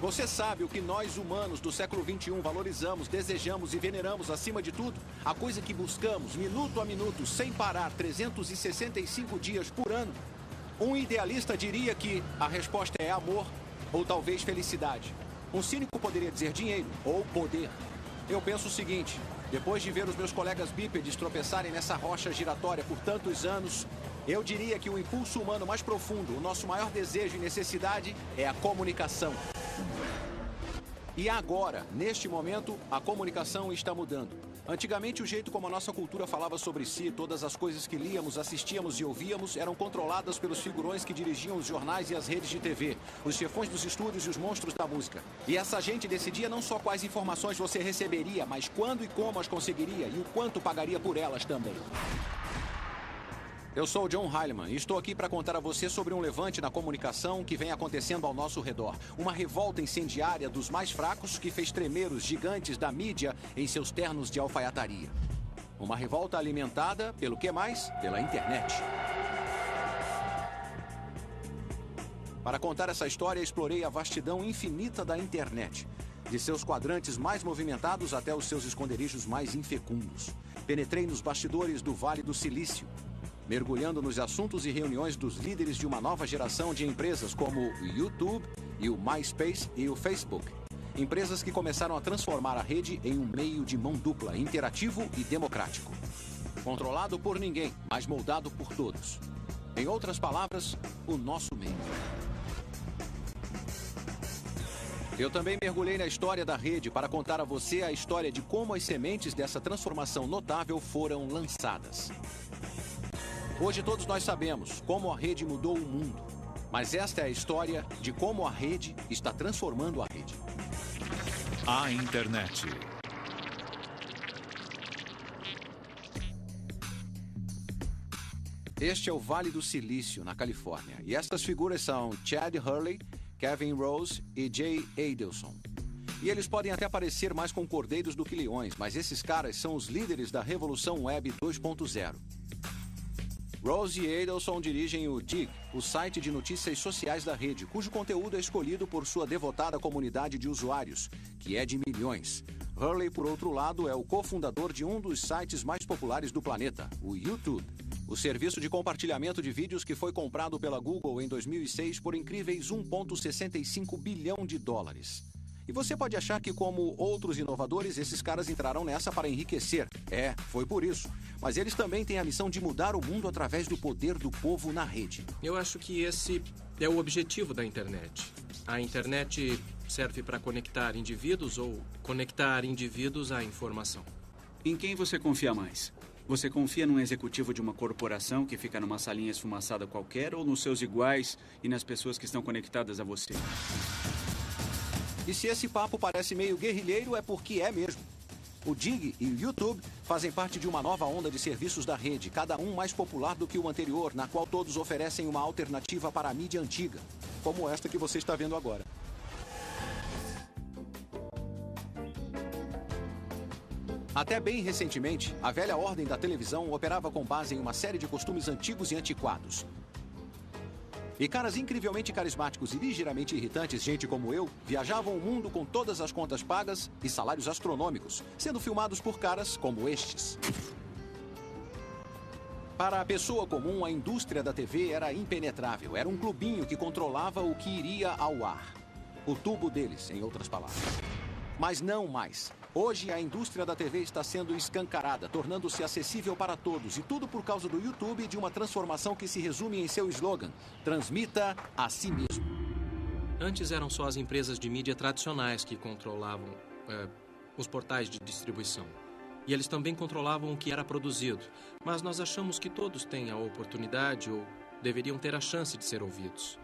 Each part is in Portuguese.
Você sabe o que nós humanos do século XXI valorizamos, desejamos e veneramos acima de tudo? A coisa que buscamos, minuto a minuto, sem parar, 365 dias por ano. Um idealista diria que a resposta é amor ou talvez felicidade. Um cínico poderia dizer dinheiro ou poder. Eu penso o seguinte: depois de ver os meus colegas bípedes tropeçarem nessa rocha giratória por tantos anos, eu diria que o impulso humano mais profundo, o nosso maior desejo e necessidade é a comunicação. E agora, neste momento, a comunicação está mudando. Antigamente, o jeito como a nossa cultura falava sobre si, todas as coisas que líamos, assistíamos e ouvíamos, eram controladas pelos figurões que dirigiam os jornais e as redes de TV, os chefões dos estúdios e os monstros da música. E essa gente decidia não só quais informações você receberia, mas quando e como as conseguiria e o quanto pagaria por elas também. Eu sou o John Heilemann e estou aqui para contar a você sobre um levante na comunicação que vem acontecendo ao nosso redor. Uma revolta incendiária dos mais fracos que fez tremer os gigantes da mídia em seus ternos de alfaiataria. Uma revolta alimentada pelo que mais? Pela internet. Para contar essa história, explorei a vastidão infinita da internet. De seus quadrantes mais movimentados até os seus esconderijos mais infecundos. Penetrei nos bastidores do Vale do Silício, mergulhando nos assuntos e reuniões dos líderes de uma nova geração de empresas como o YouTube e o MySpace e o Facebook. Empresas que começaram a transformar a rede em um meio de mão dupla, interativo e democrático. Controlado por ninguém, mas moldado por todos. Em outras palavras, o nosso meio. Eu também mergulhei na história da rede para contar a você a história de como as sementes dessa transformação notável foram lançadas. Hoje todos nós sabemos como a rede mudou o mundo, mas esta é a história de como a rede está transformando a rede. A internet. Este é o Vale do Silício, na Califórnia, e estas figuras são Chad Hurley, Kevin Rose e Jay Adelson. E eles podem até parecer mais com cordeiros do que leões, mas esses caras são os líderes da Revolução Web 2.0. Rose e Adelson dirigem o Digg, o site de notícias sociais da rede, cujo conteúdo é escolhido por sua devotada comunidade de usuários, que é de milhões. Hurley, por outro lado, é o cofundador de um dos sites mais populares do planeta, o YouTube, o serviço de compartilhamento de vídeos que foi comprado pela Google em 2006 por incríveis 1,65 bilhão de dólares. E você pode achar que, como outros inovadores, esses caras entraram nessa para enriquecer. É, foi por isso. Mas eles também têm a missão de mudar o mundo através do poder do povo na rede. Eu acho que esse é o objetivo da internet. A internet serve para conectar indivíduos ou conectar indivíduos à informação. Em quem você confia mais? Você confia num executivo de uma corporação que fica numa salinha esfumaçada qualquer ou nos seus iguais e nas pessoas que estão conectadas a você? E se esse papo parece meio guerrilheiro, é porque é mesmo. O Digg e o YouTube fazem parte de uma nova onda de serviços da rede, cada um mais popular do que o anterior, na qual todos oferecem uma alternativa para a mídia antiga, como esta que você está vendo agora. Até bem recentemente, a velha ordem da televisão operava com base em uma série de costumes antigos e antiquados. E caras incrivelmente carismáticos e ligeiramente irritantes, gente como eu, viajavam o mundo com todas as contas pagas e salários astronômicos, sendo filmados por caras como estes. Para a pessoa comum, a indústria da TV era impenetrável. Era um clubinho que controlava o que iria ao ar. O tubo deles, em outras palavras. Mas não mais. Hoje, a indústria da TV está sendo escancarada, tornando-se acessível para todos. E tudo por causa do YouTube e de uma transformação que se resume em seu slogan: transmita a si mesmo. Antes eram só as empresas de mídia tradicionais que controlavam os portais de distribuição. E eles também controlavam o que era produzido. Mas nós achamos que todos têm a oportunidade ou deveriam ter a chance de ser ouvidos.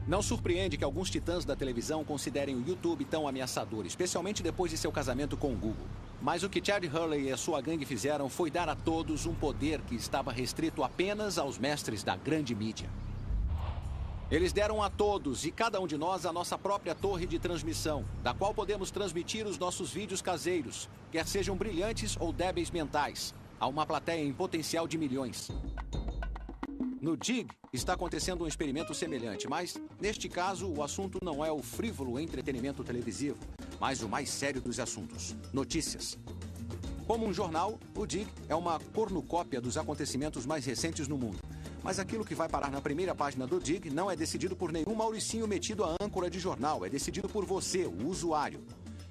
Não surpreende que alguns titãs da televisão considerem o YouTube tão ameaçador, especialmente depois de seu casamento com o Google. Mas o que Chad Hurley e a sua gangue fizeram foi dar a todos um poder que estava restrito apenas aos mestres da grande mídia. Eles deram a todos e cada um de nós a nossa própria torre de transmissão, da qual podemos transmitir os nossos vídeos caseiros, quer sejam brilhantes ou débeis mentais, a uma plateia em potencial de milhões. No Dig está acontecendo um experimento semelhante, mas, neste caso, o assunto não é o frívolo entretenimento televisivo, mas o mais sério dos assuntos: notícias. Como um jornal, o Dig é uma cornucópia dos acontecimentos mais recentes no mundo. Mas aquilo que vai parar na primeira página do Dig não é decidido por nenhum mauricinho metido à âncora de jornal, é decidido por você, o usuário.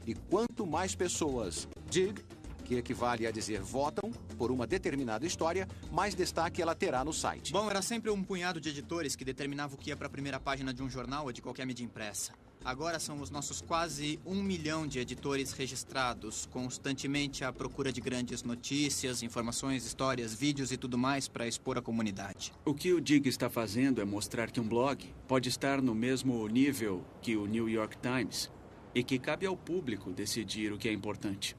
E quanto mais pessoas Dig, que equivale a dizer votam, por uma determinada história, mais destaque ela terá no site. Bom, era sempre um punhado de editores que determinava o que ia para a primeira página de um jornal ou de qualquer mídia impressa. Agora são os nossos quase 1 milhão de editores registrados, constantemente à procura de grandes notícias, informações, histórias, vídeos e tudo mais para expor à comunidade. O que o Dig está fazendo é mostrar que um blog pode estar no mesmo nível que o New York Times e que cabe ao público decidir o que é importante.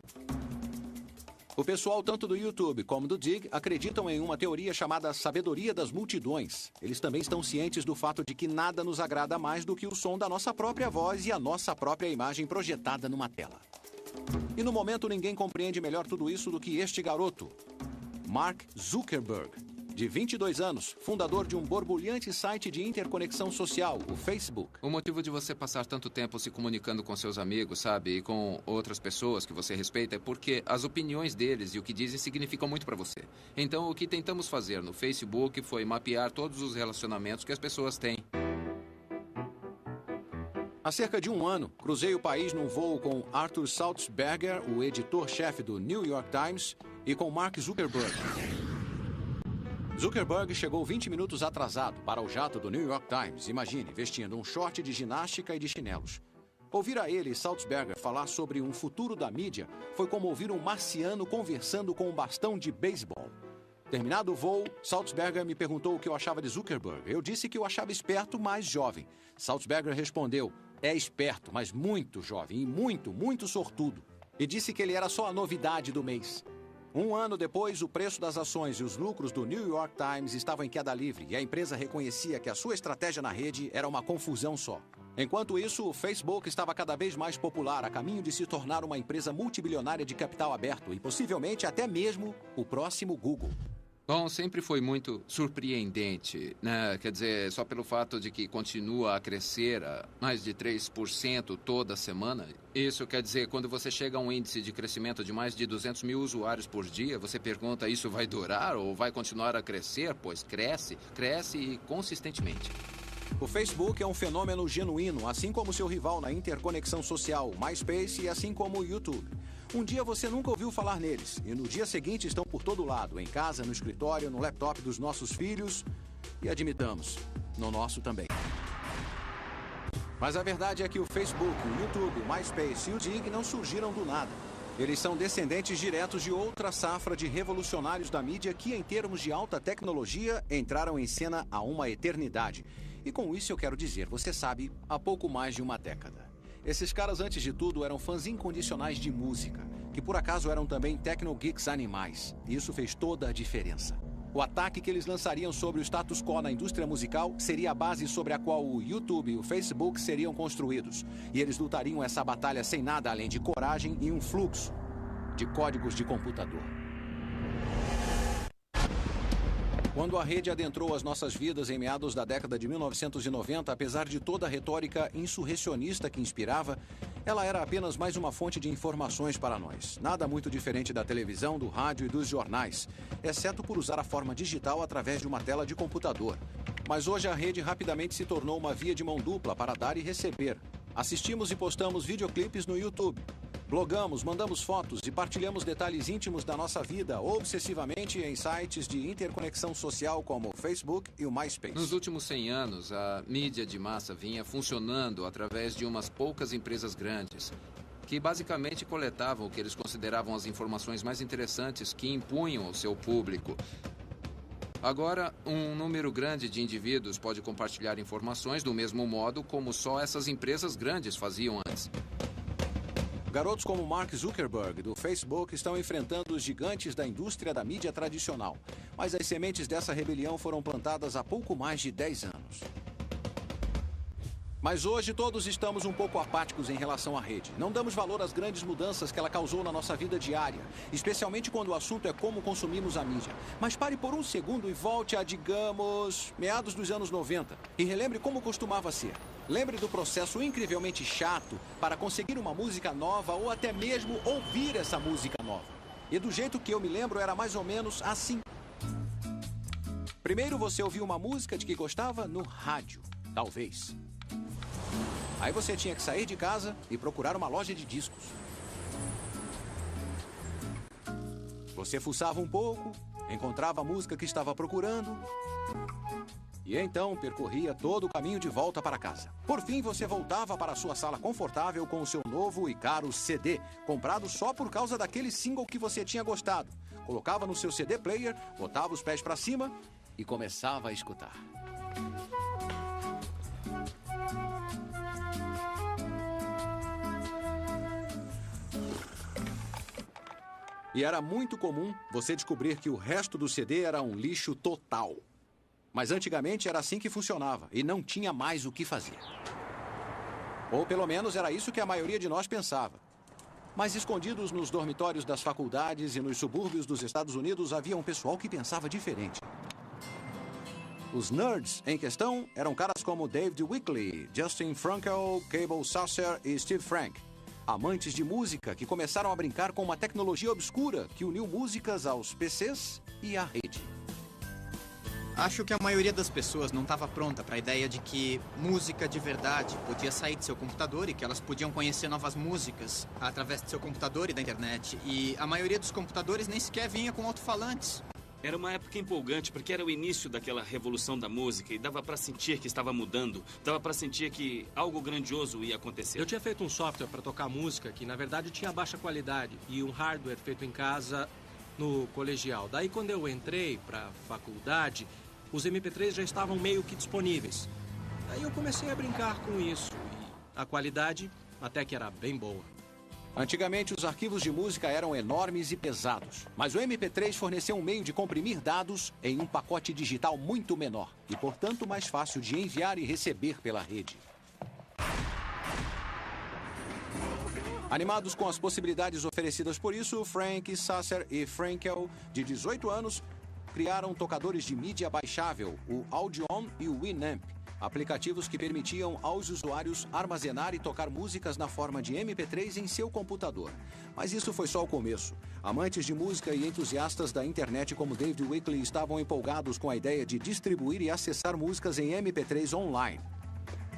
O pessoal, tanto do YouTube como do Dig, acreditam em uma teoria chamada sabedoria das multidões. Eles também estão cientes do fato de que nada nos agrada mais do que o som da nossa própria voz e a nossa própria imagem projetada numa tela. E no momento ninguém compreende melhor tudo isso do que este garoto, Mark Zuckerberg, de 22 anos, fundador de um borbulhante site de interconexão social, o Facebook. O motivo de você passar tanto tempo se comunicando com seus amigos, sabe, e com outras pessoas que você respeita, é porque as opiniões deles e o que dizem significam muito para você. Então, o que tentamos fazer no Facebook foi mapear todos os relacionamentos que as pessoas têm. Há cerca de um ano, cruzei o país num voo com Arthur Sulzberger, o editor-chefe do New York Times, e com Mark Zuckerberg. Zuckerberg chegou 20 minutos atrasado para o jato do New York Times, imagine, vestindo um short de ginástica e de chinelos. Ouvir a ele e Sulzberger falar sobre um futuro da mídia foi como ouvir um marciano conversando com um bastão de beisebol. Terminado o voo, Sulzberger me perguntou o que eu achava de Zuckerberg. Eu disse que o achava esperto, mas jovem. Sulzberger respondeu: é esperto, mas muito jovem e muito sortudo. E disse que ele era só a novidade do mês. Um ano depois, o preço das ações e os lucros do New York Times estavam em queda livre e a empresa reconhecia que a sua estratégia na rede era uma confusão só. Enquanto isso, o Facebook estava cada vez mais popular, a caminho de se tornar uma empresa multibilionária de capital aberto e possivelmente até mesmo o próximo Google. Bom, sempre foi muito surpreendente, né? Quer dizer, só pelo fato de que continua a crescer a mais de 3% toda semana. Isso quer dizer, quando você chega a um índice de crescimento de mais de 200 mil usuários por dia, você pergunta, isso vai durar ou vai continuar a crescer? Pois cresce e consistentemente. O Facebook é um fenômeno genuíno, assim como seu rival na interconexão social, o MySpace, e assim como o YouTube. Um dia você nunca ouviu falar neles, e no dia seguinte estão por todo lado, em casa, no escritório, no laptop dos nossos filhos, e admitamos, no nosso também. Mas a verdade é que o Facebook, o YouTube, o MySpace e o Dig não surgiram do nada. Eles são descendentes diretos de outra safra de revolucionários da mídia que, em termos de alta tecnologia, entraram em cena há uma eternidade. E com isso eu quero dizer, você sabe, há pouco mais de uma década. Esses caras, antes de tudo, eram fãs incondicionais de música, que por acaso eram também techno-geeks animais. E isso fez toda a diferença. O ataque que eles lançariam sobre o status quo na indústria musical seria a base sobre a qual o YouTube e o Facebook seriam construídos. E eles lutariam essa batalha sem nada além de coragem e um fluxo de códigos de computador. Quando a rede adentrou as nossas vidas em meados da década de 1990, apesar de toda a retórica insurrecionista que inspirava, ela era apenas mais uma fonte de informações para nós. Nada muito diferente da televisão, do rádio e dos jornais, exceto por usar a forma digital através de uma tela de computador. Mas hoje a rede rapidamente se tornou uma via de mão dupla para dar e receber. Assistimos e postamos videoclipes no YouTube. Blogamos, mandamos fotos e partilhamos detalhes íntimos da nossa vida obsessivamente em sites de interconexão social como o Facebook e o MySpace. Nos últimos 100 anos, a mídia de massa vinha funcionando através de umas poucas empresas grandes, que basicamente coletavam o que eles consideravam as informações mais interessantes que impunham ao seu público. Agora, um número grande de indivíduos pode compartilhar informações do mesmo modo como só essas empresas grandes faziam antes. Garotos como Mark Zuckerberg, do Facebook, estão enfrentando os gigantes da indústria da mídia tradicional. Mas as sementes dessa rebelião foram plantadas há pouco mais de 10 anos. Mas hoje todos estamos um pouco apáticos em relação à rede. Não damos valor às grandes mudanças que ela causou na nossa vida diária, especialmente quando o assunto é como consumimos a mídia. Mas pare por um segundo e volte a, digamos, meados dos anos 90 e relembre como costumava ser. Lembre do processo incrivelmente chato para conseguir uma música nova ou até mesmo ouvir essa música nova. E do jeito que eu me lembro era mais ou menos assim. Primeiro você ouvia uma música de que gostava no rádio, talvez. Aí você tinha que sair de casa e procurar uma loja de discos. Você fuçava um pouco, encontrava a música que estava procurando e então percorria todo o caminho de volta para casa. Por fim, você voltava para a sua sala confortável com o seu novo e caro CD, comprado só por causa daquele single que você tinha gostado. Colocava no seu CD player, botava os pés para cima e começava a escutar. E era muito comum você descobrir que o resto do CD era um lixo total. Mas antigamente era assim que funcionava e não tinha mais o que fazer. Ou pelo menos era isso que a maioria de nós pensava. Mas escondidos nos dormitórios das faculdades e nos subúrbios dos Estados Unidos havia um pessoal que pensava diferente. Os nerds em questão eram caras como David Wickley, Justin Frankel, Cable Sasser e Steve Frank. Amantes de música que começaram a brincar com uma tecnologia obscura que uniu músicas aos PCs e à rede. Acho que a maioria das pessoas não estava pronta para a ideia de que música de verdade podia sair de seu computador e que elas podiam conhecer novas músicas através de seu computador e da internet. E a maioria dos computadores nem sequer vinha com alto-falantes. Era uma época empolgante, porque era o início daquela revolução da música e dava para sentir que estava mudando, dava para sentir que algo grandioso ia acontecer. Eu tinha feito um software para tocar música que, na verdade, tinha baixa qualidade e um hardware feito em casa no colegial. Daí, quando eu entrei para a faculdade, os MP3 já estavam meio que disponíveis. Daí eu comecei a brincar com isso e a qualidade até que era bem boa. Antigamente, os arquivos de música eram enormes e pesados, mas o MP3 forneceu um meio de comprimir dados em um pacote digital muito menor e, portanto, mais fácil de enviar e receber pela rede. Animados com as possibilidades oferecidas por isso, Frank, Sasser e Frankel, de 18 anos, criaram tocadores de mídia baixável, o Audion e o Winamp. Aplicativos que permitiam aos usuários armazenar e tocar músicas na forma de MP3 em seu computador. Mas isso foi só o começo. Amantes de música e entusiastas da internet como David Wickley estavam empolgados com a ideia de distribuir e acessar músicas em MP3 online.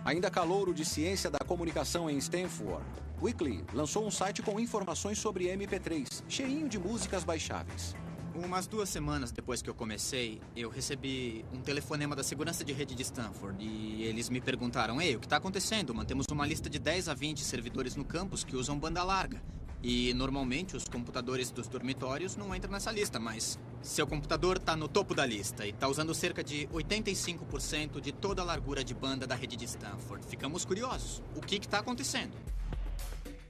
Ainda calouro de ciência da comunicação em Stanford, Wickley lançou um site com informações sobre MP3, cheinho de músicas baixáveis. Umas 2 semanas depois que eu comecei, eu recebi um telefonema da segurança de rede de Stanford e eles me perguntaram: "Ei, o que está acontecendo? Mantemos uma lista de 10 a 20 servidores no campus que usam banda larga. E normalmente os computadores dos dormitórios não entram nessa lista, mas seu computador está no topo da lista e está usando cerca de 85% de toda a largura de banda da rede de Stanford. Ficamos curiosos. O que está acontecendo?"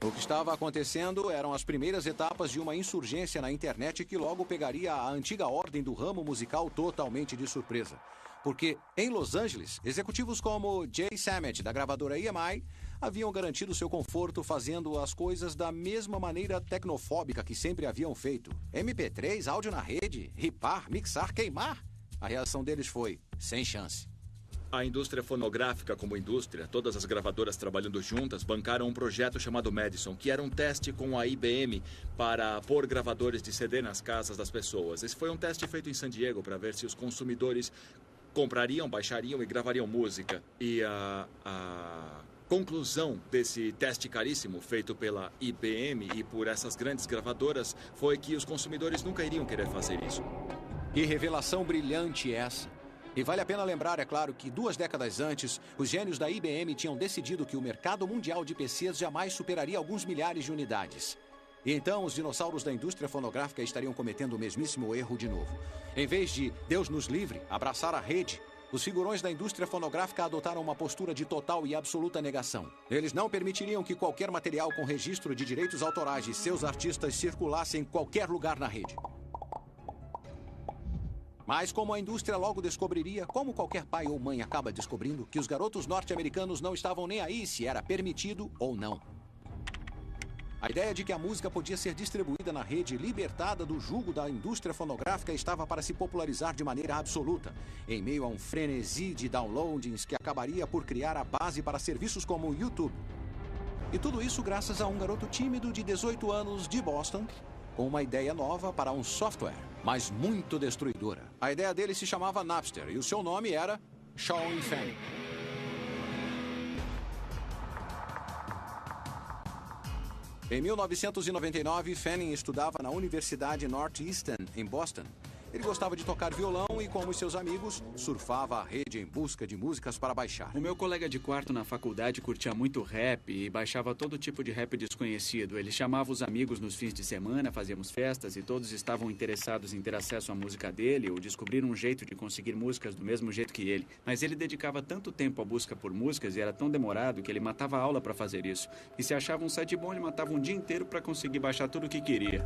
O que estava acontecendo eram as primeiras etapas de uma insurgência na internet que logo pegaria a antiga ordem do ramo musical totalmente de surpresa. Porque, em Los Angeles, executivos como Jay Sammet, da gravadora EMI, haviam garantido seu conforto fazendo as coisas da mesma maneira tecnofóbica que sempre haviam feito. MP3, áudio na rede, ripar, mixar, queimar. A reação deles foi: sem chance. A indústria fonográfica como indústria, todas as gravadoras trabalhando juntas, bancaram um projeto chamado Madison, que era um teste com a IBM para pôr gravadores de CD nas casas das pessoas. Esse foi um teste feito em San Diego para ver se os consumidores comprariam, baixariam e gravariam música. E a conclusão desse teste caríssimo feito pela IBM e por essas grandes gravadoras foi que os consumidores nunca iriam querer fazer isso. Que revelação brilhante essa! E vale a pena lembrar, é claro, que 2 décadas antes, os gênios da IBM tinham decidido que o mercado mundial de PCs jamais superaria alguns milhares de unidades. E então os dinossauros da indústria fonográfica estariam cometendo o mesmíssimo erro de novo. Em vez de, Deus nos livre, abraçar a rede, os figurões da indústria fonográfica adotaram uma postura de total e absoluta negação. Eles não permitiriam que qualquer material com registro de direitos autorais de seus artistas circulasse em qualquer lugar na rede. Mas como a indústria logo descobriria, como qualquer pai ou mãe acaba descobrindo, que os garotos norte-americanos não estavam nem aí se era permitido ou não. A ideia de que a música podia ser distribuída na rede, libertada do jugo da indústria fonográfica, estava para se popularizar de maneira absoluta, em meio a um frenesi de downloadings que acabaria por criar a base para serviços como o YouTube. E tudo isso graças a um garoto tímido de 18 anos de Boston, com uma ideia nova para um software, mas muito destruidora. A ideia dele se chamava Napster e o seu nome era Shawn Fanning. Em 1999, Fanning estudava na Universidade Northeastern, em Boston. Ele gostava de tocar violão e, como os seus amigos, surfava a rede em busca de músicas para baixar. O meu colega de quarto na faculdade curtia muito rap e baixava todo tipo de rap desconhecido. Ele chamava os amigos nos fins de semana, fazíamos festas e todos estavam interessados em ter acesso à música dele ou descobrir um jeito de conseguir músicas do mesmo jeito que ele. Mas ele dedicava tanto tempo à busca por músicas e era tão demorado que ele matava a aula para fazer isso. E se achava um site bom, ele matava um dia inteiro para conseguir baixar tudo o que queria.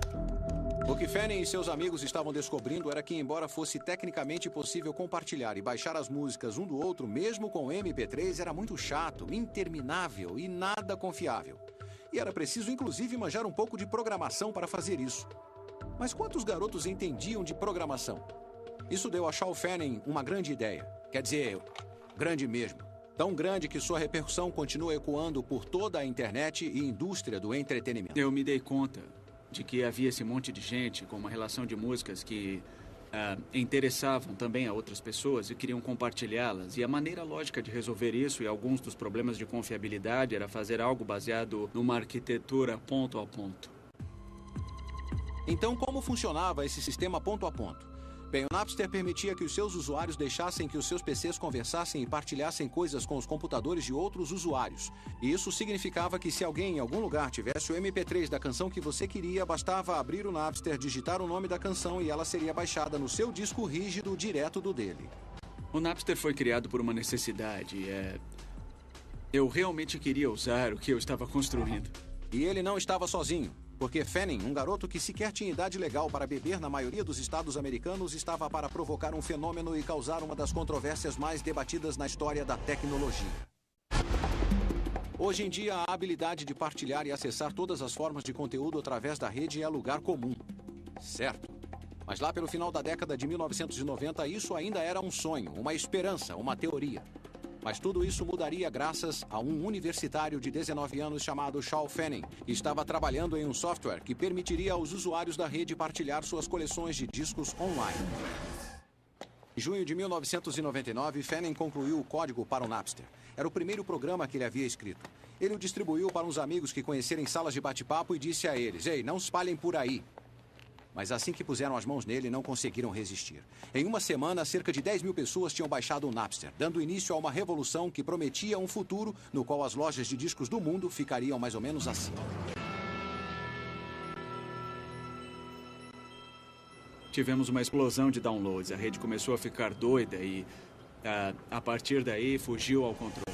O que Fanning e seus amigos estavam descobrindo era que, embora fosse tecnicamente possível compartilhar e baixar as músicas um do outro, mesmo com MP3, era muito chato, interminável e nada confiável. E era preciso, inclusive, manjar um pouco de programação para fazer isso. Mas quantos garotos entendiam de programação? Isso deu a Shawn Fanning uma grande ideia. Quer dizer, grande mesmo. Tão grande que sua repercussão continua ecoando por toda a internet e indústria do entretenimento. Eu me dei conta de que havia esse monte de gente com uma relação de músicas que interessavam também a outras pessoas e queriam compartilhá-las. E a maneira lógica de resolver isso e alguns dos problemas de confiabilidade era fazer algo baseado numa arquitetura ponto a ponto. Então, como funcionava esse sistema ponto a ponto? Bem, o Napster permitia que os seus usuários deixassem que os seus PCs conversassem e partilhassem coisas com os computadores de outros usuários. E isso significava que se alguém em algum lugar tivesse o MP3 da canção que você queria, bastava abrir o Napster, digitar o nome da canção e ela seria baixada no seu disco rígido direto do dele. O Napster foi criado por uma necessidade. Eu realmente queria usar o que eu estava construindo. E ele não estava sozinho. Porque Fanning, um garoto que sequer tinha idade legal para beber na maioria dos estados americanos, estava para provocar um fenômeno e causar uma das controvérsias mais debatidas na história da tecnologia. Hoje em dia, a habilidade de partilhar e acessar todas as formas de conteúdo através da rede é lugar comum. Certo. Mas lá pelo final da década de 1990, isso ainda era um sonho, uma esperança, uma teoria. Mas tudo isso mudaria graças a um universitário de 19 anos chamado Shawn Fanning, que estava trabalhando em um software que permitiria aos usuários da rede partilhar suas coleções de discos online. Em junho de 1999, Fanning concluiu o código para o Napster. Era o primeiro programa que ele havia escrito. Ele o distribuiu para uns amigos que conheceram em salas de bate-papo e disse a eles: "Ei, não espalhem por aí." Mas assim que puseram as mãos nele, não conseguiram resistir. Em uma semana, cerca de 10 mil pessoas tinham baixado o Napster, dando início a uma revolução que prometia um futuro no qual as lojas de discos do mundo ficariam mais ou menos assim. Tivemos uma explosão de downloads. A rede começou a ficar doida e, a partir daí, fugiu ao controle.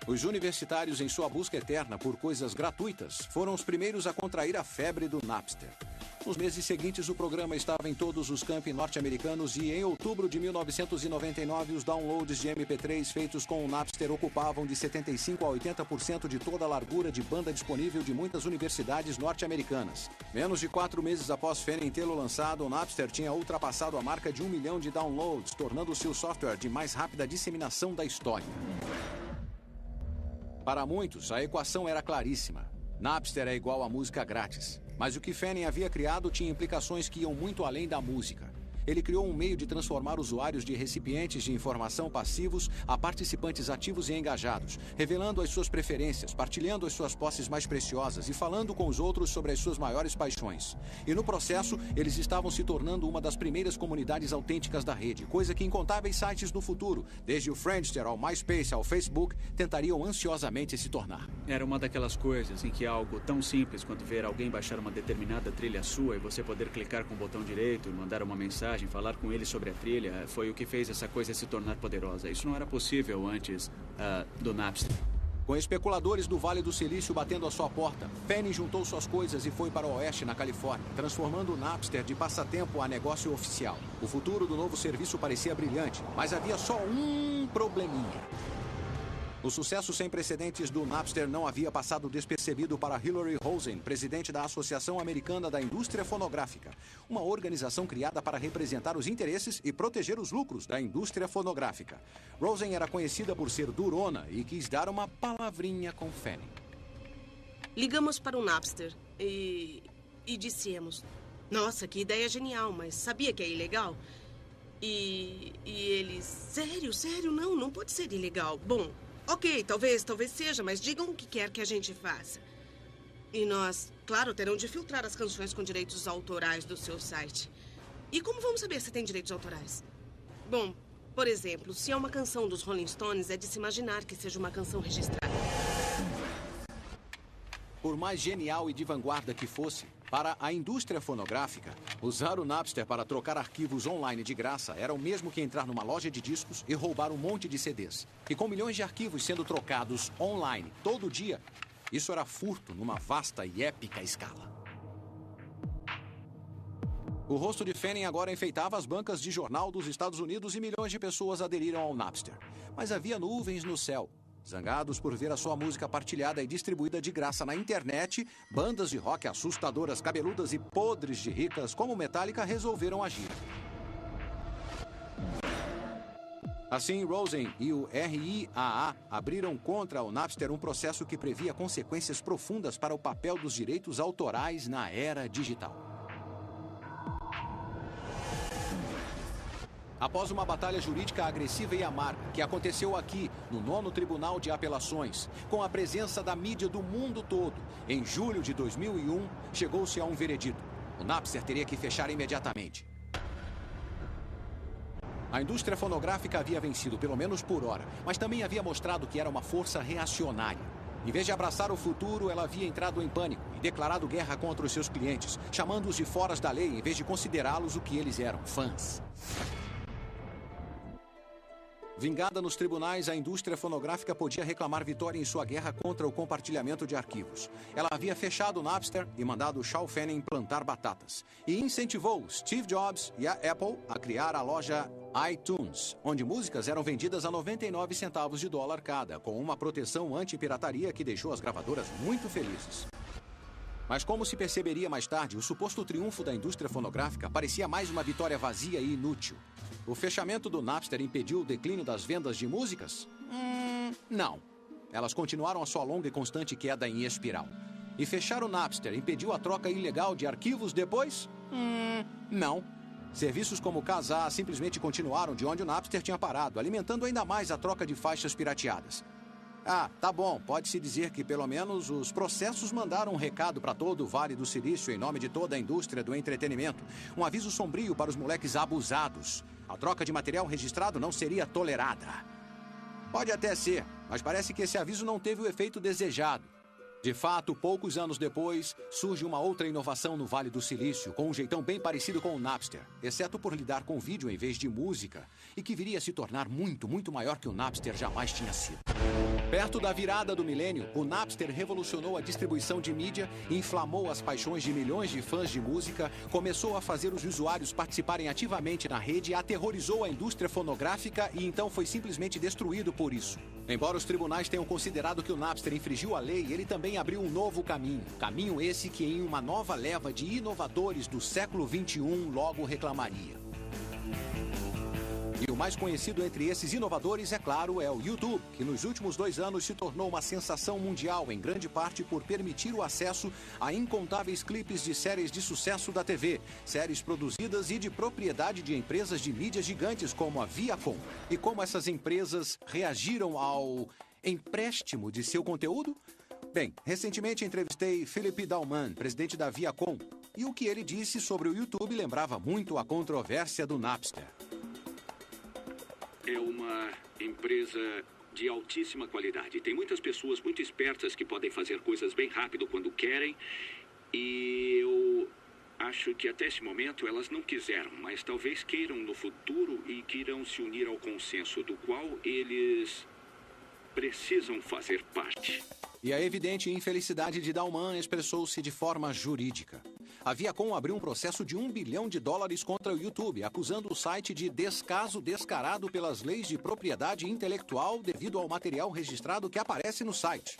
Os universitários, em sua busca eterna por coisas gratuitas, foram os primeiros a contrair a febre do Napster. Nos meses seguintes, o programa estava em todos os campi norte-americanos e, em outubro de 1999, os downloads de MP3 feitos com o Napster ocupavam de 75% a 80% de toda a largura de banda disponível de muitas universidades norte-americanas. Menos de 4 meses após Fanning tê-lo lançado, o Napster tinha ultrapassado a marca de 1 milhão de downloads, tornando-se o software de mais rápida disseminação da história. Para muitos, a equação era claríssima. Napster é igual a música grátis. Mas o que Fanning havia criado tinha implicações que iam muito além da música. Ele criou um meio de transformar usuários de recipientes de informação passivos a participantes ativos e engajados, revelando as suas preferências, partilhando as suas posses mais preciosas e falando com os outros sobre as suas maiores paixões. E no processo, eles estavam se tornando uma das primeiras comunidades autênticas da rede, coisa que incontáveis sites no futuro, desde o Friendster ao MySpace ao Facebook, tentariam ansiosamente se tornar. Era uma daquelas coisas em que algo tão simples quanto ver alguém baixar uma determinada trilha sua e você poder clicar com o botão direito e mandar uma mensagem, falar com ele sobre a trilha, foi o que fez essa coisa se tornar poderosa. Isso não era possível antes do Napster. Com especuladores do Vale do Silício batendo à sua porta, Fanning juntou suas coisas e foi para o oeste, na Califórnia, transformando o Napster de passatempo a negócio oficial. O futuro do novo serviço parecia brilhante, mas havia só um probleminha. O sucesso sem precedentes do Napster não havia passado despercebido para Hillary Rosen, presidente da Associação Americana da Indústria Fonográfica, uma organização criada para representar os interesses e proteger os lucros da indústria fonográfica. Rosen era conhecida por ser durona e quis dar uma palavrinha com Fanning. Ligamos para o Napster e dissemos: nossa, que ideia genial, mas sabia que é ilegal? E eles: sério, não pode ser ilegal. Bom, ok, talvez seja, mas digam o que quer que a gente faça. E nós, claro, terão de filtrar as canções com direitos autorais do seu site. E como vamos saber se tem direitos autorais? Bom, por exemplo, se é uma canção dos Rolling Stones, é de se imaginar que seja uma canção registrada. Por mais genial e de vanguarda que fosse, para a indústria fonográfica, usar o Napster para trocar arquivos online de graça era o mesmo que entrar numa loja de discos e roubar um monte de CDs. E com milhões de arquivos sendo trocados online todo dia, isso era furto numa vasta e épica escala. O rosto de Fanning agora enfeitava as bancas de jornal dos Estados Unidos e milhões de pessoas aderiram ao Napster. Mas havia nuvens no céu. Zangados por ver a sua música partilhada e distribuída de graça na internet, bandas de rock assustadoras, cabeludas e podres de ricas como Metallica resolveram agir. Assim, Rosen e o RIAA abriram contra o Napster um processo que previa consequências profundas para o papel dos direitos autorais na era digital. Após uma batalha jurídica agressiva e amarga, que aconteceu aqui, no 9º Tribunal de Apelações, com a presença da mídia do mundo todo, em julho de 2001, chegou-se a um veredito. O Napster teria que fechar imediatamente. A indústria fonográfica havia vencido, pelo menos por hora, mas também havia mostrado que era uma força reacionária. Em vez de abraçar o futuro, ela havia entrado em pânico e declarado guerra contra os seus clientes, chamando-os de foras da lei em vez de considerá-los o que eles eram, fãs. Vingada nos tribunais, a indústria fonográfica podia reclamar vitória em sua guerra contra o compartilhamento de arquivos. Ela havia fechado o Napster e mandado Shaw Fanning plantar batatas. E incentivou Steve Jobs e a Apple a criar a loja iTunes, onde músicas eram vendidas a 99 centavos de dólar cada, com uma proteção anti-pirataria que deixou as gravadoras muito felizes. Mas como se perceberia mais tarde, o suposto triunfo da indústria fonográfica parecia mais uma vitória vazia e inútil. O fechamento do Napster impediu o declínio das vendas de músicas? Não. Elas continuaram a sua longa e constante queda em espiral. E fechar o Napster impediu a troca ilegal de arquivos depois? Não. Serviços como Kazaa simplesmente continuaram de onde o Napster tinha parado, alimentando ainda mais a troca de faixas pirateadas. Ah, tá bom, pode-se dizer que pelo menos os processos mandaram um recado para todo o Vale do Silício em nome de toda a indústria do entretenimento. Um aviso sombrio para os moleques abusados. A troca de material registrado não seria tolerada. Pode até ser, mas parece que esse aviso não teve o efeito desejado. De fato, poucos anos depois, surge uma outra inovação no Vale do Silício, com um jeitão bem parecido com o Napster, exceto por lidar com vídeo em vez de música, e que viria a se tornar muito, muito maior que o Napster jamais tinha sido. Perto da virada do milênio, o Napster revolucionou a distribuição de mídia, inflamou as paixões de milhões de fãs de música, começou a fazer os usuários participarem ativamente na rede, aterrorizou a indústria fonográfica e então foi simplesmente destruído por isso. Embora os tribunais tenham considerado que o Napster infringiu a lei, ele também abriu um novo caminho. Caminho esse que em uma nova leva de inovadores do século XXI logo reclamaria. E o mais conhecido entre esses inovadores, é claro, é o YouTube, que nos últimos 2 anos se tornou uma sensação mundial, em grande parte por permitir o acesso a incontáveis clipes de séries de sucesso da TV, séries produzidas e de propriedade de empresas de mídias gigantes como a Viacom. E como essas empresas reagiram ao empréstimo de seu conteúdo? Bem, recentemente entrevistei Philip Dauman, presidente da Viacom, e o que ele disse sobre o YouTube lembrava muito a controvérsia do Napster. É uma empresa de altíssima qualidade. Tem muitas pessoas muito espertas que podem fazer coisas bem rápido quando querem. E eu acho que até esse momento elas não quiseram, mas talvez queiram no futuro e queiram se unir ao consenso do qual eles precisam fazer parte. E a evidente infelicidade de Dauman expressou-se de forma jurídica. A Viacom abriu um processo de $1 bilhão contra o YouTube, acusando o site de descaso descarado pelas leis de propriedade intelectual devido ao material registrado que aparece no site.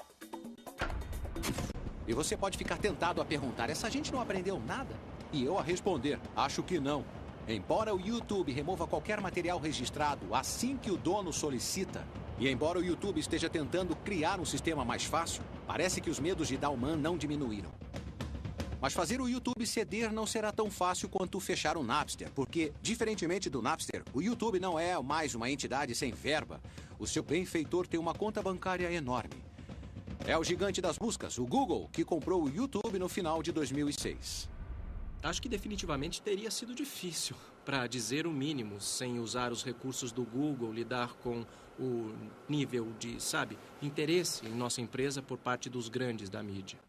E você pode ficar tentado a perguntar, essa gente não aprendeu nada? E eu a responder, acho que não. Embora o YouTube remova qualquer material registrado assim que o dono solicita, e embora o YouTube esteja tentando criar um sistema mais fácil, parece que os medos de Dauman não diminuíram. Mas fazer o YouTube ceder não será tão fácil quanto fechar o Napster, porque, diferentemente do Napster, o YouTube não é mais uma entidade sem verba. O seu benfeitor tem uma conta bancária enorme. É o gigante das buscas, o Google, que comprou o YouTube no final de 2006. Acho que definitivamente teria sido difícil, para dizer o mínimo, sem usar os recursos do Google, lidar com o nível de, interesse em nossa empresa por parte dos grandes da mídia.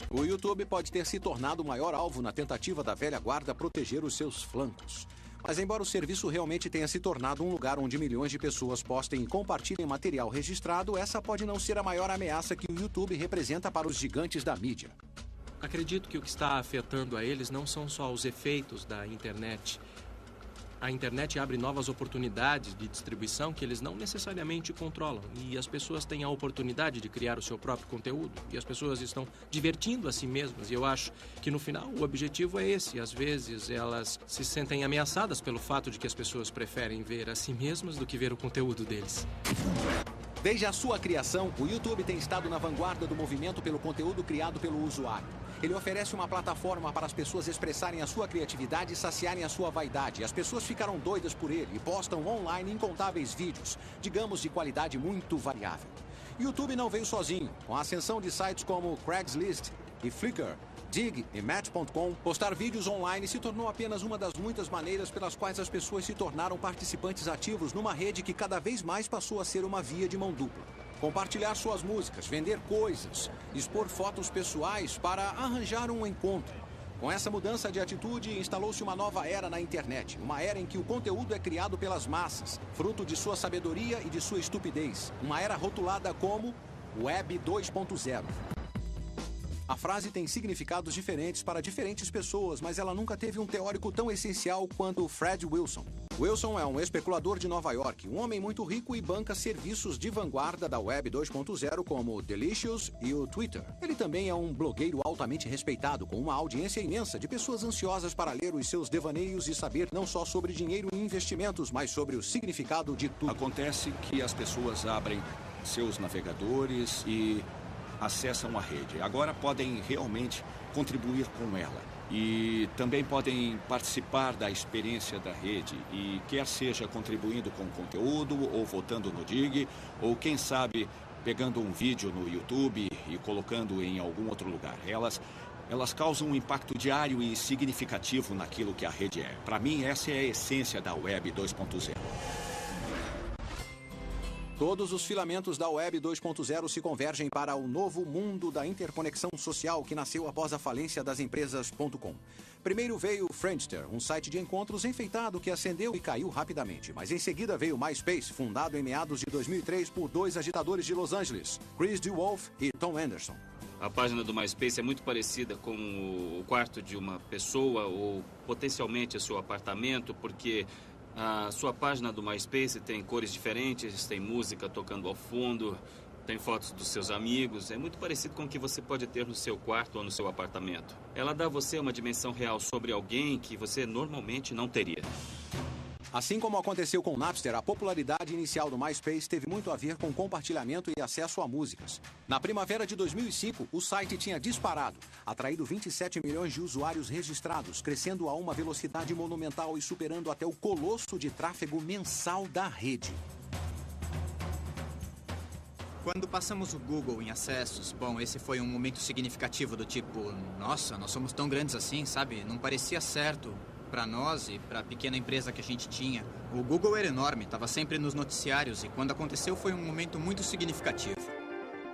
O YouTube pode ter se tornado o maior alvo na tentativa da velha guarda proteger os seus flancos. Mas embora o serviço realmente tenha se tornado um lugar onde milhões de pessoas postem e compartilhem material registrado, essa pode não ser a maior ameaça que o YouTube representa para os gigantes da mídia. Acredito que o que está afetando a eles não são só os efeitos da internet. A internet abre novas oportunidades de distribuição que eles não necessariamente controlam. E as pessoas têm a oportunidade de criar o seu próprio conteúdo. E as pessoas estão divertindo a si mesmas. E eu acho que no final o objetivo é esse. Às vezes elas se sentem ameaçadas pelo fato de que as pessoas preferem ver a si mesmas do que ver o conteúdo deles. Desde a sua criação, o YouTube tem estado na vanguarda do movimento pelo conteúdo criado pelo usuário. Ele oferece uma plataforma para as pessoas expressarem a sua criatividade e saciarem a sua vaidade. As pessoas ficaram doidas por ele e postam online incontáveis vídeos, digamos de qualidade muito variável. YouTube não veio sozinho. Com a ascensão de sites como Craigslist e Flickr, Dig e Match.com, postar vídeos online se tornou apenas uma das muitas maneiras pelas quais as pessoas se tornaram participantes ativos numa rede que cada vez mais passou a ser uma via de mão dupla. Compartilhar suas músicas, vender coisas, expor fotos pessoais para arranjar um encontro. Com essa mudança de atitude, instalou-se uma nova era na internet. Uma era em que o conteúdo é criado pelas massas, fruto de sua sabedoria e de sua estupidez. Uma era rotulada como Web 2.0. A frase tem significados diferentes para diferentes pessoas, mas ela nunca teve um teórico tão essencial quanto Fred Wilson. Wilson é um especulador de Nova York, um homem muito rico e banca serviços de vanguarda da Web 2.0 como o Delicious e o Twitter. Ele também é um blogueiro altamente respeitado, com uma audiência imensa de pessoas ansiosas para ler os seus devaneios e saber não só sobre dinheiro e investimentos, mas sobre o significado de tudo. Acontece que as pessoas abrem seus navegadores e acessam a rede. Agora podem realmente contribuir com ela. E também podem participar da experiência da rede, e quer seja contribuindo com conteúdo, ou votando no Dig, ou quem sabe pegando um vídeo no YouTube e colocando em algum outro lugar. Elas causam um impacto diário e significativo naquilo que a rede é. Para mim, essa é a essência da Web 2.0. Todos os filamentos da Web 2.0 se convergem para o novo mundo da interconexão social que nasceu após a falência das empresas .com. Primeiro veio o Friendster, um site de encontros enfeitado que acendeu e caiu rapidamente. Mas em seguida veio o MySpace, fundado em meados de 2003 por dois agitadores de Los Angeles, Chris DeWolf e Tom Anderson. A página do MySpace é muito parecida com o quarto de uma pessoa ou potencialmente o seu apartamento, porque a sua página do MySpace tem cores diferentes, tem música tocando ao fundo, tem fotos dos seus amigos. É muito parecido com o que você pode ter no seu quarto ou no seu apartamento. Ela dá a você uma dimensão real sobre alguém que você normalmente não teria. Assim como aconteceu com o Napster, a popularidade inicial do MySpace teve muito a ver com compartilhamento e acesso a músicas. Na primavera de 2005, o site tinha disparado, atraído 27 milhões de usuários registrados, crescendo a uma velocidade monumental e superando até o colosso de tráfego mensal da rede. Quando passamos o Google em acessos, bom, esse foi um momento significativo do tipo, nossa, nós somos tão grandes assim, sabe? Não parecia certo para nós e para a pequena empresa que a gente tinha. O Google era enorme, estava sempre nos noticiários e quando aconteceu foi um momento muito significativo.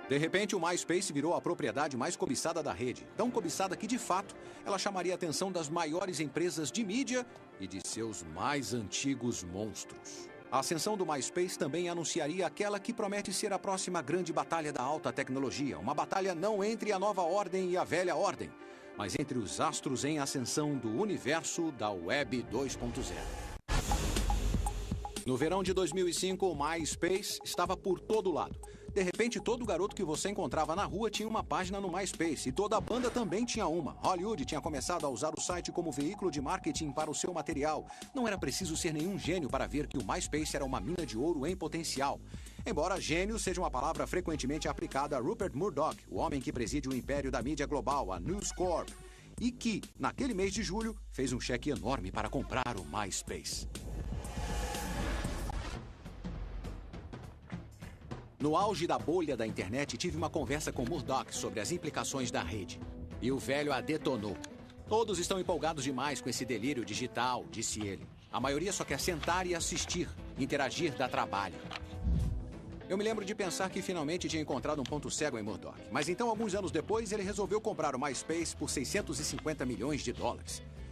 De repente, o MySpace virou a propriedade mais cobiçada da rede. Tão cobiçada que, de fato, ela chamaria a atenção das maiores empresas de mídia e de seus mais antigos monstros. A ascensão do MySpace também anunciaria aquela que promete ser a próxima grande batalha da alta tecnologia. Uma batalha não entre a nova ordem e a velha ordem, mas entre os astros em ascensão do universo da Web 2.0. No verão de 2005, o MySpace estava por todo lado. De repente, todo garoto que você encontrava na rua tinha uma página no MySpace e toda a banda também tinha uma. Hollywood tinha começado a usar o site como veículo de marketing para o seu material. Não era preciso ser nenhum gênio para ver que o MySpace era uma mina de ouro em potencial. Embora gênio seja uma palavra frequentemente aplicada a Rupert Murdoch, o homem que preside o império da mídia global, a News Corp, e que, naquele mês de julho, fez um cheque enorme para comprar o MySpace. No auge da bolha da internet, tive uma conversa com Murdoch sobre as implicações da rede. E o velho a detonou. Todos estão empolgados demais com esse delírio digital, disse ele. A maioria só quer sentar e assistir, interagir dá trabalho. Eu me lembro de pensar que finalmente tinha encontrado um ponto cego em Murdoch. Mas então, alguns anos depois, ele resolveu comprar o MySpace por $650 milhões.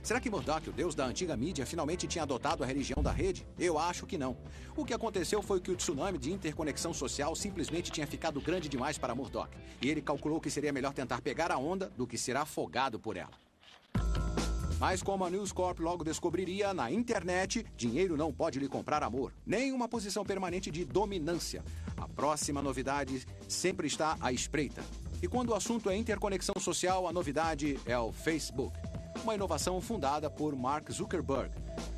Será que Murdoch, o deus da antiga mídia, finalmente tinha adotado a religião da rede? Eu acho que não. O que aconteceu foi que o tsunami de interconexão social simplesmente tinha ficado grande demais para Murdoch. E ele calculou que seria melhor tentar pegar a onda do que ser afogado por ela. Mas como a News Corp logo descobriria, na internet, dinheiro não pode lhe comprar amor, nem uma posição permanente de dominância. A próxima novidade sempre está à espreita. E quando o assunto é interconexão social, a novidade é o Facebook. Uma inovação fundada por Mark Zuckerberg,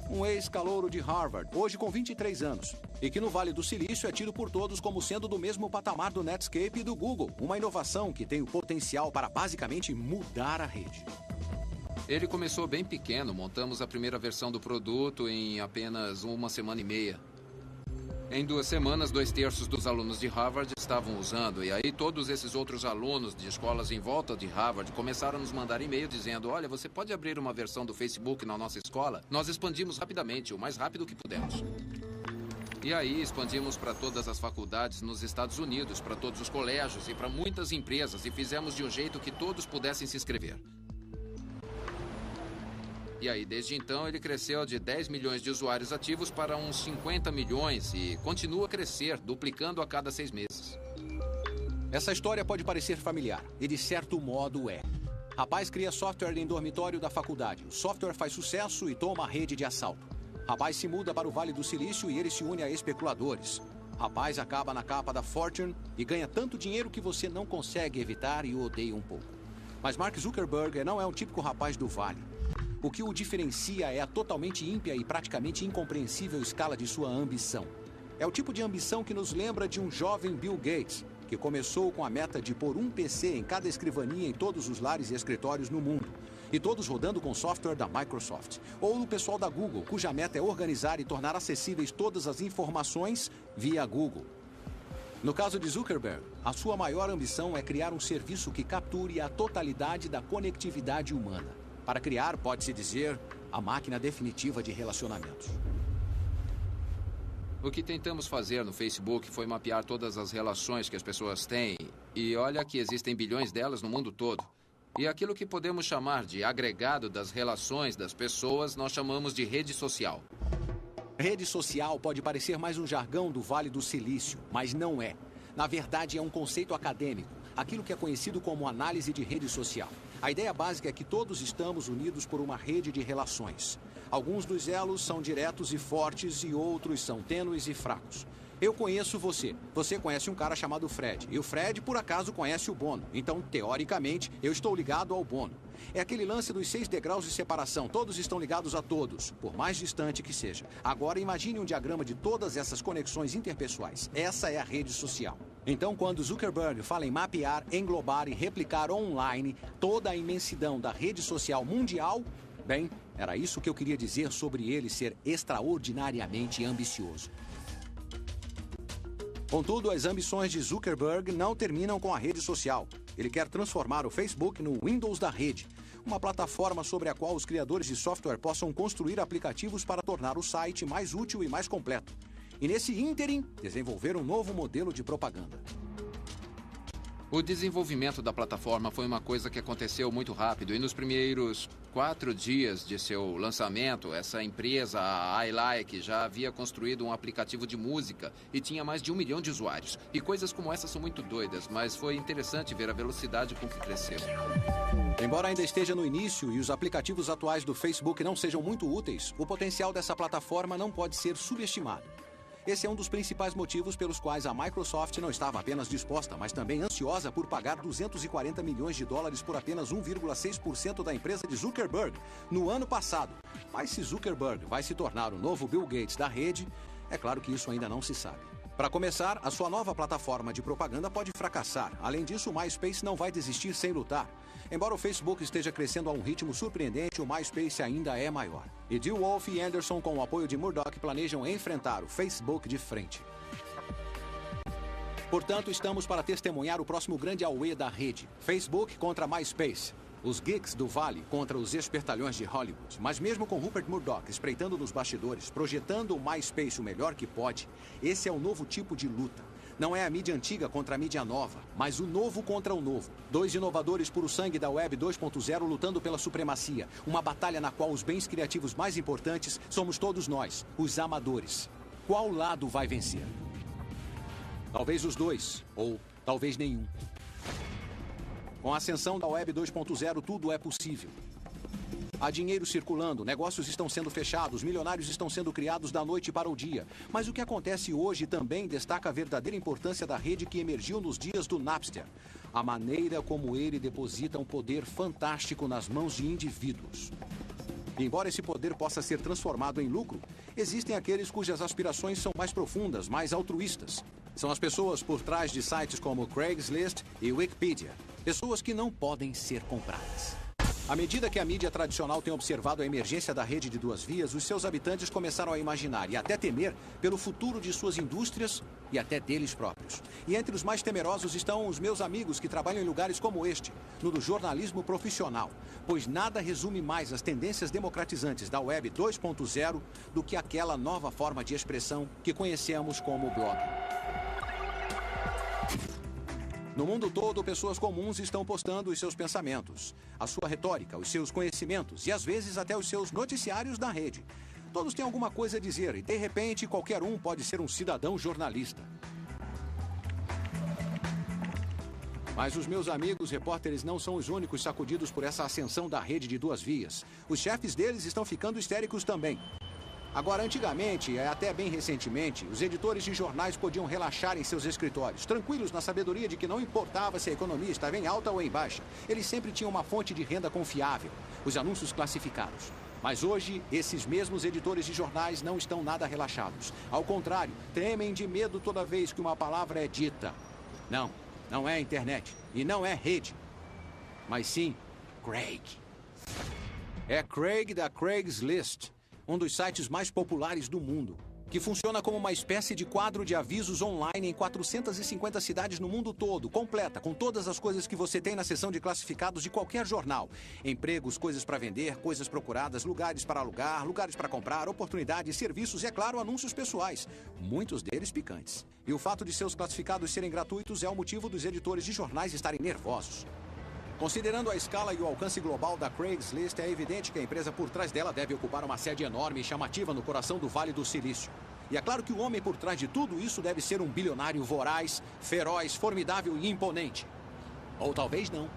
um ex-calouro de Harvard, hoje com 23 anos, e que no Vale do Silício é tido por todos como sendo do mesmo patamar do Netscape e do Google. Uma inovação que tem o potencial para basicamente mudar a rede. Ele começou bem pequeno, montamos a primeira versão do produto em apenas 1 semana e meia. Em 2 semanas, 2/3 dos alunos de Harvard estavam usando, e aí todos esses outros alunos de escolas em volta de Harvard começaram a nos mandar e-mail dizendo: olha, você pode abrir uma versão do Facebook na nossa escola? Nós expandimos rapidamente, o mais rápido que pudemos. E aí expandimos para todas as faculdades nos Estados Unidos, para todos os colégios e para muitas empresas, e fizemos de um jeito que todos pudessem se inscrever. E aí, desde então, ele cresceu de 10 milhões de usuários ativos para uns 50 milhões e continua a crescer, duplicando a cada 6 meses. Essa história pode parecer familiar, e de certo modo é. Rapaz cria software em dormitório da faculdade. O software faz sucesso e toma a rede de assalto. Rapaz se muda para o Vale do Silício e ele se une a especuladores. Rapaz acaba na capa da Fortune e ganha tanto dinheiro que você não consegue evitar e o odeia um pouco. Mas Mark Zuckerberg não é um típico rapaz do Vale. O que o diferencia é a totalmente ímpia e praticamente incompreensível escala de sua ambição. É o tipo de ambição que nos lembra de um jovem Bill Gates, que começou com a meta de pôr um PC em cada escrivaninha em todos os lares e escritórios no mundo, e todos rodando com software da Microsoft. Ou o pessoal da Google, cuja meta é organizar e tornar acessíveis todas as informações via Google. No caso de Zuckerberg, a sua maior ambição é criar um serviço que capture a totalidade da conectividade humana. Para criar, pode-se dizer, a máquina definitiva de relacionamentos. O que tentamos fazer no Facebook foi mapear todas as relações que as pessoas têm. E olha que existem bilhões delas no mundo todo. E aquilo que podemos chamar de agregado das relações das pessoas, nós chamamos de rede social. Rede social pode parecer mais um jargão do Vale do Silício, mas não é. Na verdade, é um conceito acadêmico, aquilo que é conhecido como análise de rede social. A ideia básica é que todos estamos unidos por uma rede de relações. Alguns dos elos são diretos e fortes e outros são tênues e fracos. Eu conheço você. Você conhece um cara chamado Fred. E o Fred, por acaso, conhece o Bono. Então, teoricamente, eu estou ligado ao Bono. É aquele lance dos 6 degraus de separação. Todos estão ligados a todos, por mais distante que seja. Agora, imagine um diagrama de todas essas conexões interpessoais. Essa é a rede social. Então, quando Zuckerberg fala em mapear, englobar e replicar online toda a imensidão da rede social mundial, bem, era isso que eu queria dizer sobre ele ser extraordinariamente ambicioso. Contudo, as ambições de Zuckerberg não terminam com a rede social. Ele quer transformar o Facebook no Windows da rede, uma plataforma sobre a qual os criadores de software possam construir aplicativos para tornar o site mais útil e mais completo. E nesse ínterim, desenvolver um novo modelo de propaganda. O desenvolvimento da plataforma foi uma coisa que aconteceu muito rápido e nos primeiros 4 dias de seu lançamento, essa empresa, a iLike, já havia construído um aplicativo de música e tinha mais de 1 milhão de usuários. E coisas como essa são muito doidas, mas foi interessante ver a velocidade com que cresceu. Embora ainda esteja no início e os aplicativos atuais do Facebook não sejam muito úteis, o potencial dessa plataforma não pode ser subestimado. Esse é um dos principais motivos pelos quais a Microsoft não estava apenas disposta, mas também ansiosa por pagar 240 milhões de dólares por apenas 1,6% da empresa de Zuckerberg no ano passado. Mas se Zuckerberg vai se tornar o novo Bill Gates da rede, é claro que isso ainda não se sabe. Para começar, a sua nova plataforma de propaganda pode fracassar. Além disso, o MySpace não vai desistir sem lutar. Embora o Facebook esteja crescendo a um ritmo surpreendente, o MySpace ainda é maior. E DeWolf e Anderson, com o apoio de Murdoch, planejam enfrentar o Facebook de frente. Portanto, estamos para testemunhar o próximo grande auê da rede. Facebook contra MySpace. Os geeks do Vale contra os espertalhões de Hollywood. Mas mesmo com Rupert Murdoch espreitando nos bastidores, projetando o MySpace o melhor que pode, esse é o novo tipo de luta. Não é a mídia antiga contra a mídia nova, mas o novo contra o novo. 2 inovadores puro sangue da Web 2.0 lutando pela supremacia. Uma batalha na qual os bens criativos mais importantes somos todos nós, os amadores. Qual lado vai vencer? Talvez os dois, ou talvez nenhum. Com a ascensão da Web 2.0, tudo é possível. Há dinheiro circulando, negócios estão sendo fechados, milionários estão sendo criados da noite para o dia. Mas o que acontece hoje também destaca a verdadeira importância da rede que emergiu nos dias do Napster. A maneira como ele deposita um poder fantástico nas mãos de indivíduos. Embora esse poder possa ser transformado em lucro, existem aqueles cujas aspirações são mais profundas, mais altruístas. São as pessoas por trás de sites como Craigslist e Wikipedia. Pessoas que não podem ser compradas. À medida que a mídia tradicional tem observado a emergência da rede de 2 vias, os seus habitantes começaram a imaginar e até temer pelo futuro de suas indústrias e até deles próprios. E entre os mais temerosos estão os meus amigos que trabalham em lugares como este, no do jornalismo profissional, pois nada resume mais as tendências democratizantes da Web 2.0 do que aquela nova forma de expressão que conhecemos como blog. No mundo todo, pessoas comuns estão postando os seus pensamentos, a sua retórica, os seus conhecimentos e, às vezes, até os seus noticiários na rede. Todos têm alguma coisa a dizer e, de repente, qualquer um pode ser um cidadão jornalista. Mas os meus amigos repórteres não são os únicos sacudidos por essa ascensão da rede de 2 vias. Os chefes deles estão ficando histéricos também. Agora, antigamente, até bem recentemente, os editores de jornais podiam relaxar em seus escritórios, tranquilos na sabedoria de que não importava se a economia estava em alta ou em baixa. Eles sempre tinham uma fonte de renda confiável, os anúncios classificados. Mas hoje, esses mesmos editores de jornais não estão nada relaxados. Ao contrário, tremem de medo toda vez que uma palavra é dita. Não, não é internet e não é rede, mas sim Craig. É Craig da Craigslist. Um dos sites mais populares do mundo, que funciona como uma espécie de quadro de avisos online em 450 cidades no mundo todo, completa, com todas as coisas que você tem na seção de classificados de qualquer jornal. Empregos, coisas para vender, coisas procuradas, lugares para alugar, lugares para comprar, oportunidades, serviços e, é claro, anúncios pessoais, muitos deles picantes. E o fato de seus classificados serem gratuitos é o motivo dos editores de jornais estarem nervosos. Considerando a escala e o alcance global da Craigslist, é evidente que a empresa por trás dela deve ocupar uma sede enorme e chamativa no coração do Vale do Silício. E é claro que o homem por trás de tudo isso deve ser um bilionário voraz, feroz, formidável e imponente. Ou talvez não.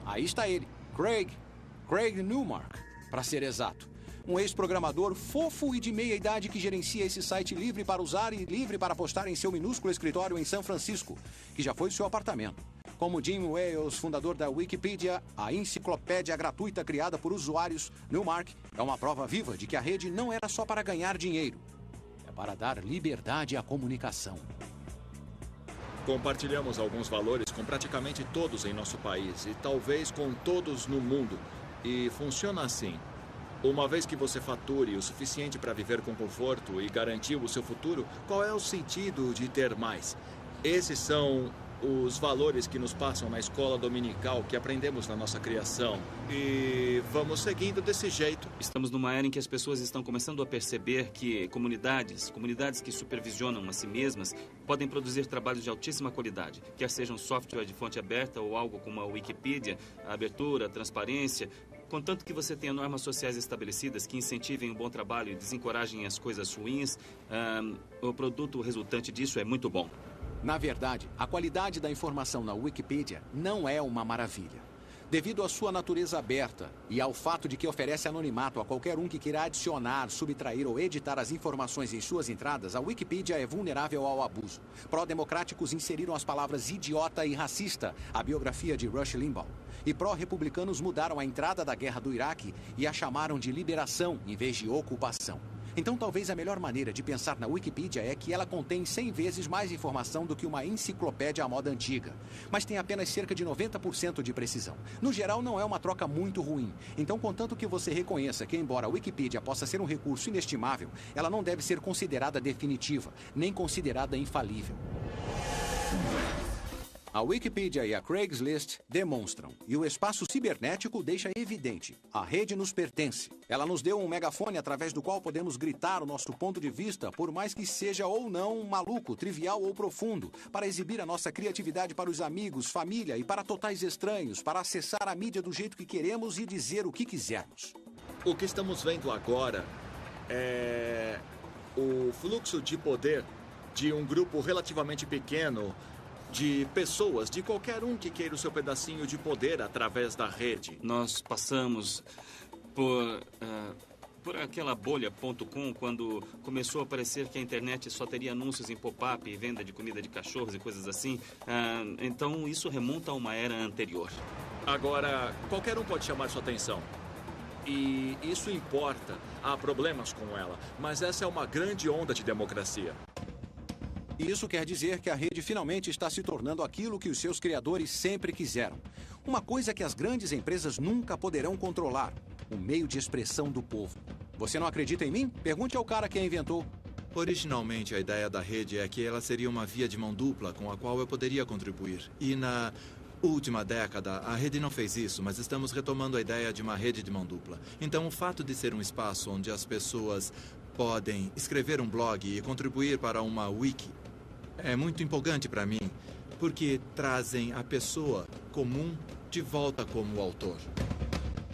Aí está ele, Craig Newmark, para ser exato. Um ex-programador fofo e de meia idade que gerencia esse site livre para usar e livre para postar em seu minúsculo escritório em São Francisco, que já foi seu apartamento. Como Jim Wales, fundador da Wikipedia, a enciclopédia gratuita criada por usuários, Newmark é uma prova viva de que a rede não era só para ganhar dinheiro. É para dar liberdade à comunicação. Compartilhamos alguns valores com praticamente todos em nosso país e talvez com todos no mundo. E funciona assim. Uma vez que você fature o suficiente para viver com conforto e garantir o seu futuro, qual é o sentido de ter mais? Esses são os valores que nos passam na escola dominical, que aprendemos na nossa criação. E vamos seguindo desse jeito. Estamos numa era em que as pessoas estão começando a perceber que comunidades que supervisionam a si mesmas, podem produzir trabalhos de altíssima qualidade, quer sejam software de fonte aberta ou algo como a Wikipedia, a abertura, a transparência, contanto que você tenha normas sociais estabelecidas que incentivem o bom trabalho e desencorajem as coisas ruins, o produto resultante disso é muito bom. Na verdade, a qualidade da informação na Wikipedia não é uma maravilha. Devido à sua natureza aberta e ao fato de que oferece anonimato a qualquer um que queira adicionar, subtrair ou editar as informações em suas entradas, a Wikipedia é vulnerável ao abuso. Pró-democráticos inseriram as palavras idiota e racista, a biografia de Rush Limbaugh. E pró-republicanos mudaram a entrada da guerra do Iraque e a chamaram de liberação em vez de ocupação. Então, talvez a melhor maneira de pensar na Wikipedia é que ela contém 100 vezes mais informação do que uma enciclopédia à moda antiga, mas tem apenas cerca de 90% de precisão. No geral, não é uma troca muito ruim. Então, contanto que você reconheça que, embora a Wikipedia possa ser um recurso inestimável, ela não deve ser considerada definitiva, nem considerada infalível. A Wikipedia e a Craigslist demonstram, e o espaço cibernético deixa evidente, a rede nos pertence. Ela nos deu um megafone através do qual podemos gritar o nosso ponto de vista, por mais que seja ou não maluco, trivial ou profundo, para exibir a nossa criatividade para os amigos, família e para totais estranhos, para acessar a mídia do jeito que queremos e dizer o que quisermos. O que estamos vendo agora é o fluxo de poder de um grupo relativamente pequeno de pessoas, de qualquer um que queira o seu pedacinho de poder através da rede. Nós passamos por aquela bolha.com quando começou a parecer que a internet só teria anúncios em pop-up e venda de comida de cachorros e coisas assim. Então isso remonta a uma era anterior. Agora, qualquer um pode chamar sua atenção. E isso importa. Há problemas com ela, mas essa é uma grande onda de democracia. Isso quer dizer que a rede finalmente está se tornando aquilo que os seus criadores sempre quiseram. Uma coisa que as grandes empresas nunca poderão controlar: o meio de expressão do povo. Você não acredita em mim? Pergunte ao cara que a inventou. Originalmente, a ideia da rede é que ela seria uma via de mão dupla com a qual eu poderia contribuir. E na última década, a rede não fez isso, mas estamos retomando a ideia de uma rede de mão dupla. Então, o fato de ser um espaço onde as pessoas podem escrever um blog e contribuir para uma wiki é muito empolgante para mim, porque trazem a pessoa comum de volta como autor.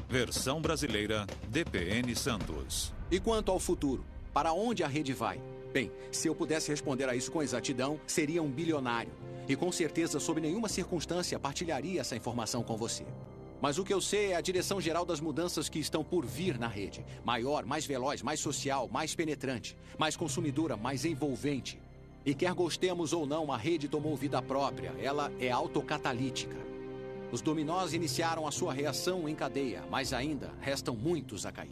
Versão brasileira, DPN Santos. E quanto ao futuro? Para onde a rede vai? Bem, se eu pudesse responder a isso com exatidão, seria um bilionário. E com certeza, sob nenhuma circunstância, partilharia essa informação com você. Mas o que eu sei é a direção geral das mudanças que estão por vir na rede. Maior, mais veloz, mais social, mais penetrante, mais consumidora, mais envolvente. E quer gostemos ou não, a rede tomou vida própria. Ela é autocatalítica. Os dominós iniciaram a sua reação em cadeia, mas ainda restam muitos a cair.